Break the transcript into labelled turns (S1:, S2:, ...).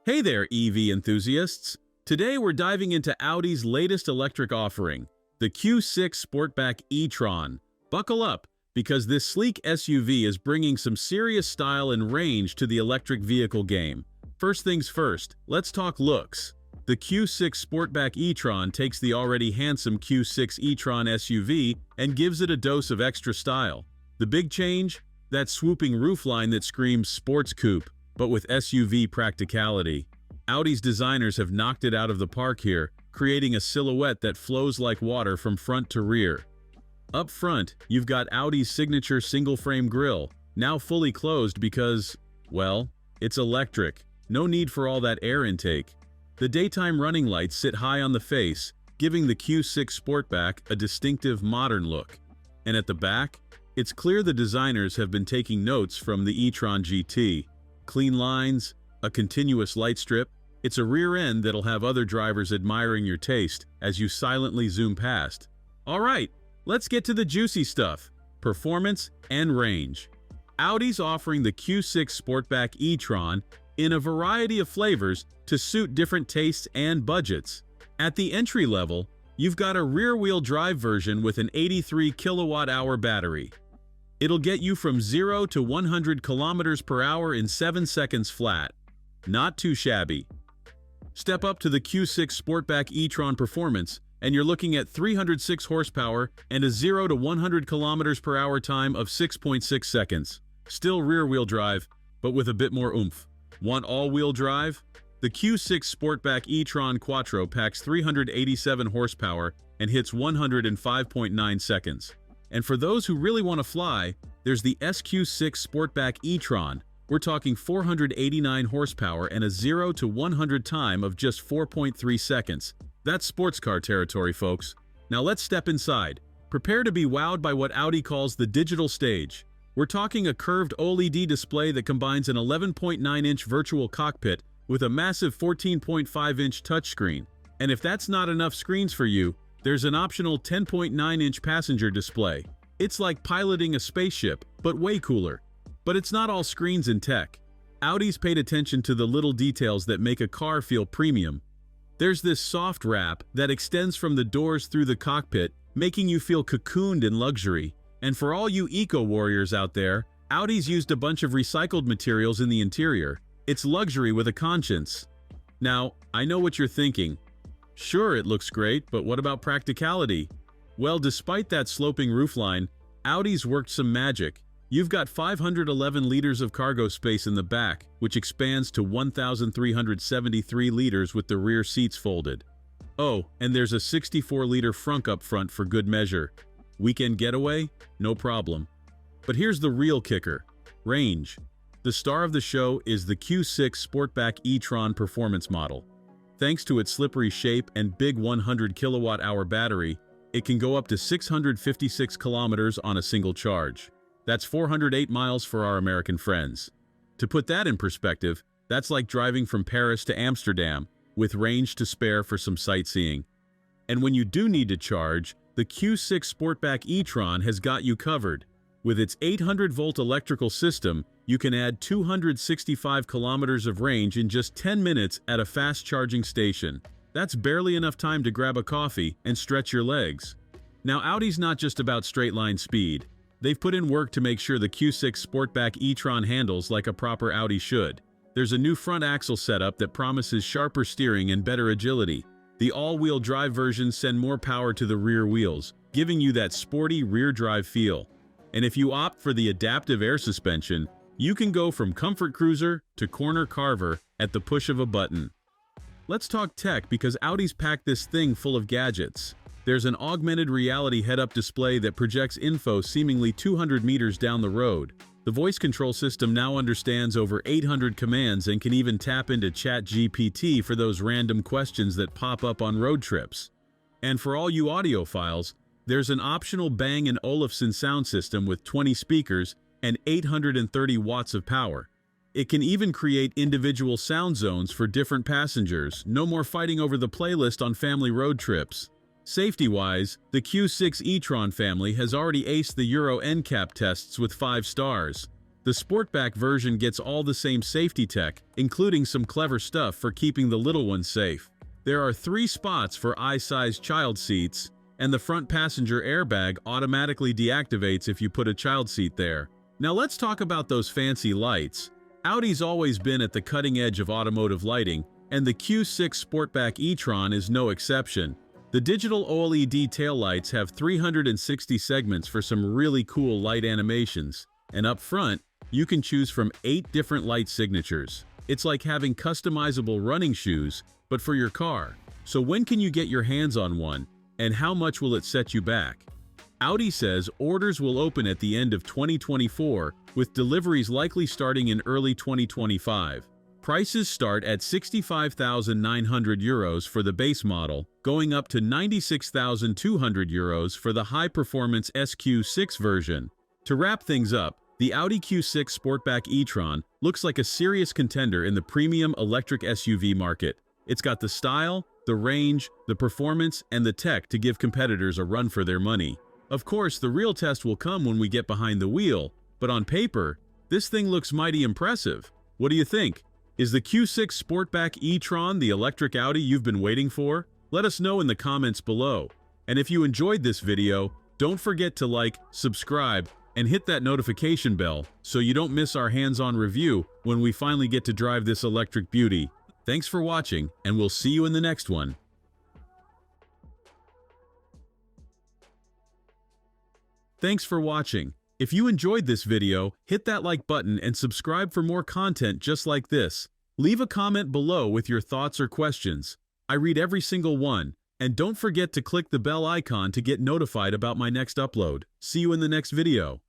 S1: Hey there, EV enthusiasts! Today we're diving into Audi's latest electric offering, the Q6 Sportback e-tron. Buckle up, because this sleek SUV is bringing some serious style and range to the electric vehicle game. First things first, let's talk looks. The Q6 Sportback e-tron takes the already handsome Q6 e-tron SUV and gives it a dose of extra style. The big change? That swooping roofline that screams sports coupe, but with SUV practicality. Audi's designers have knocked it out of the park here, creating a silhouette that flows like water from front to rear. Up front, you've got Audi's signature single-frame grille, now fully closed because, well, it's electric. No need for all that air intake. The daytime running lights sit high on the face, giving the Q6 Sportback a distinctive modern look. And at the back, it's clear the designers have been taking notes from the e-tron GT. Clean lines, a continuous light strip. It's a rear end that'll have other drivers admiring your taste as you silently zoom past. Alright, let's get to the juicy stuff, performance and range. Audi's offering the Q6 Sportback e-tron in a variety of flavors to suit different tastes and budgets. At the entry level, you've got a rear-wheel drive version with an 83 kilowatt-hour battery. It'll get you from 0 to 100 kilometers per hour in 7 seconds flat. Not too shabby. Step up to the Q6 Sportback e-tron performance, and you're looking at 306 horsepower and a 0 to 100 kilometers per hour time of 6.6 seconds. Still rear-wheel drive, but with a bit more oomph. Want all-wheel drive? The Q6 Sportback e-tron Quattro packs 387 horsepower and hits 105.9 seconds. And for those who really want to fly, there's the SQ6 Sportback e-tron. We're talking 489 horsepower and a 0 to 100 time of just 4.3 seconds. That's sports car territory, folks. Now let's step inside. Prepare to be wowed by what Audi calls the digital stage. We're talking a curved OLED display that combines an 11.9-inch virtual cockpit with a massive 14.5-inch touchscreen. And if that's not enough screens for you, there's an optional 10.9-inch passenger display. It's like piloting a spaceship, but way cooler. But it's not all screens and tech. Audi's paid attention to the little details that make a car feel premium. There's this soft wrap that extends from the doors through the cockpit, making you feel cocooned in luxury. And for all you eco-warriors out there, Audi's used a bunch of recycled materials in the interior. It's luxury with a conscience. Now, I know what you're thinking. Sure, it looks great, but what about practicality? Well, despite that sloping roofline, Audi's worked some magic. You've got 511 liters of cargo space in the back, which expands to 1,373 liters with the rear seats folded. Oh, and there's a 64-liter frunk up front for good measure. Weekend getaway? No problem. But here's the real kicker: range. The star of the show is the Q6 Sportback e-tron performance model. Thanks to its slippery shape and big 100 kilowatt-hour battery, it can go up to 656 kilometers on a single charge. That's 408 miles for our American friends. To put that in perspective, that's like driving from Paris to Amsterdam, with range to spare for some sightseeing. And when you do need to charge, the Q6 Sportback e-tron has got you covered. With its 800-volt electrical system, you can add 265 kilometers of range in just 10 minutes at a fast-charging station. That's barely enough time to grab a coffee and stretch your legs. Now, Audi's not just about straight-line speed. They've put in work to make sure the Q6 Sportback e-tron handles like a proper Audi should. There's a new front axle setup that promises sharper steering and better agility. The all-wheel drive versions send more power to the rear wheels, giving you that sporty rear drive feel. And if you opt for the adaptive air suspension, you can go from comfort cruiser to corner carver at the push of a button. Let's talk tech, because Audi's packed this thing full of gadgets. There's an augmented reality head-up display that projects info seemingly 200 meters down the road. The voice control system now understands over 800 commands and can even tap into ChatGPT for those random questions that pop up on road trips. And for all you audiophiles, there's an optional Bang & Olufsen sound system with 20 speakers and 830 watts of power. It can even create individual sound zones for different passengers. No more fighting over the playlist on family road trips. Safety-wise, the Q6 e-tron family has already aced the Euro NCAP tests with 5 stars. The Sportback version gets all the same safety tech, including some clever stuff for keeping the little ones safe. There are 3 spots for eye-sized child seats, and the front passenger airbag automatically deactivates if you put a child seat there. Now let's talk about those fancy lights. Audi's always been at the cutting edge of automotive lighting, and the Q6 Sportback e-tron is no exception. The digital OLED taillights have 360 segments for some really cool light animations, and up front, you can choose from 8 different light signatures. It's like having customizable running shoes, but for your car. So when can you get your hands on one, and how much will it set you back? Audi says orders will open at the end of 2024, with deliveries likely starting in early 2025. Prices start at €65,900 for the base model, going up to €96,200 for the high-performance SQ6 version. To wrap things up, the Audi Q6 Sportback e-tron looks like a serious contender in the premium electric SUV market. It's got the style, the range, the performance, and the tech to give competitors a run for their money. Of course, the real test will come when we get behind the wheel, but on paper, this thing looks mighty impressive. What do you think? Is the Q6 Sportback e-tron the electric Audi you've been waiting for? Let us know in the comments below. And if you enjoyed this video, don't forget to like, subscribe, and hit that notification bell so you don't miss our hands-on review when we finally get to drive this electric beauty. Thanks for watching, and we'll see you in the next one. Thanks for watching. If you enjoyed this video, hit that like button and subscribe for more content just like this. Leave a comment below with your thoughts or questions. I read every single one. And don't forget to click the bell icon to get notified about my next upload. See you in the next video.